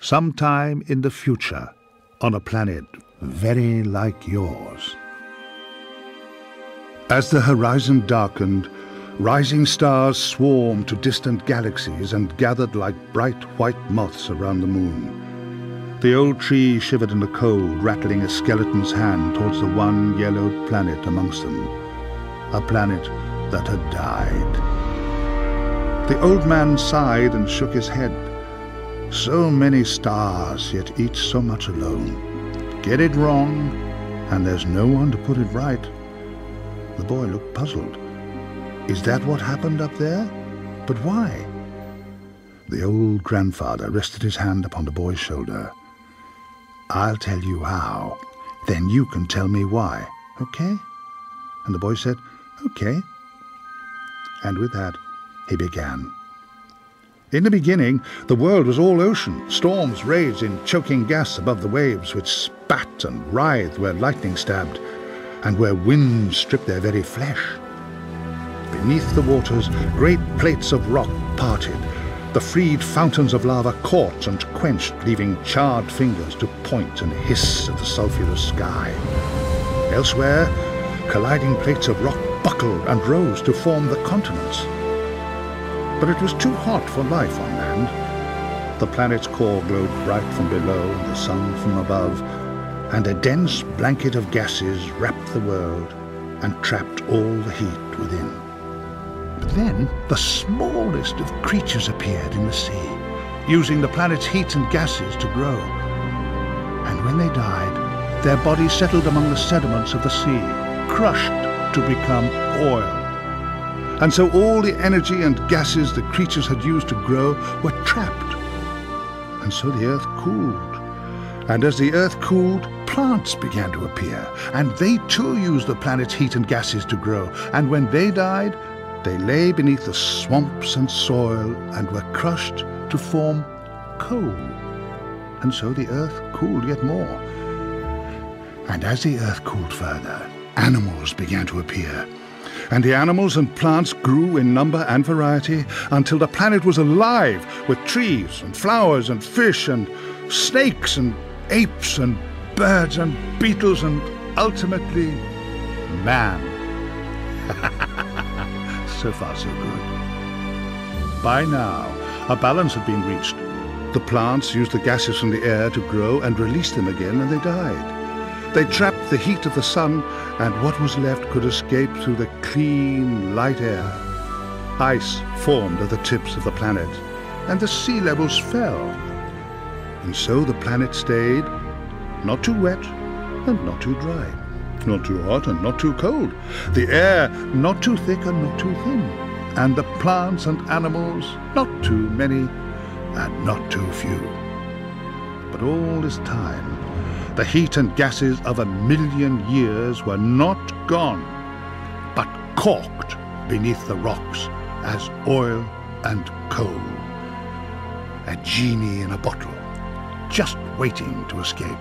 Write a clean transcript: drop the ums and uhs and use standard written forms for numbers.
sometime in the future, on a planet very like yours. As the horizon darkened, rising stars swarmed to distant galaxies and gathered like bright white moths around the moon. The old tree shivered in the cold, rattling a skeleton's hand towards the one yellowed planet amongst them, a planet that had died. The old man sighed and shook his head. So many stars, yet each so much alone. Get it wrong, and there's no one to put it right. The boy looked puzzled. Is that what happened up there? But why? The old grandfather rested his hand upon the boy's shoulder. I'll tell you how, then you can tell me why, okay? And the boy said, okay. And with that, he began. In the beginning, the world was all ocean. Storms raged in choking gas above the waves, which spat and writhed where lightning stabbed, and where winds stripped their very flesh. Beneath the waters, great plates of rock parted. The freed fountains of lava caught and quenched, leaving charred fingers to point and hiss at the sulphurous sky. Elsewhere, colliding plates of rock buckled and rose to form the continents. But it was too hot for life on land. The planet's core glowed bright from below and the sun from above, and a dense blanket of gases wrapped the world and trapped all the heat within. But then the smallest of creatures appeared in the sea, using the planet's heat and gases to grow. And when they died, their bodies settled among the sediments of the sea, crushed to become oil. And so all the energy and gases the creatures had used to grow were trapped. And so the earth cooled. And as the earth cooled, plants began to appear. And they too used the planet's heat and gases to grow. And when they died, they lay beneath the swamps and soil and were crushed to form coal. And so the earth cooled yet more. And as the earth cooled further, animals began to appear. And the animals and plants grew in number and variety until the planet was alive with trees and flowers and fish and snakes and apes and birds and beetles and ultimately man. So far so good. By now, a balance had been reached. The plants used the gases from the air to grow and released them again, and they died. They trapped the heat of the sun, and what was left could escape through the clean, light air. Ice formed at the tips of the planet, and the sea levels fell. And so the planet stayed, not too wet and not too dry, not too hot and not too cold, the air not too thick and not too thin, and the plants and animals not too many and not too few. But all this time, the heat and gases of 1,000,000 years were not gone, but corked beneath the rocks as oil and coal. A genie in a bottle, just waiting to escape.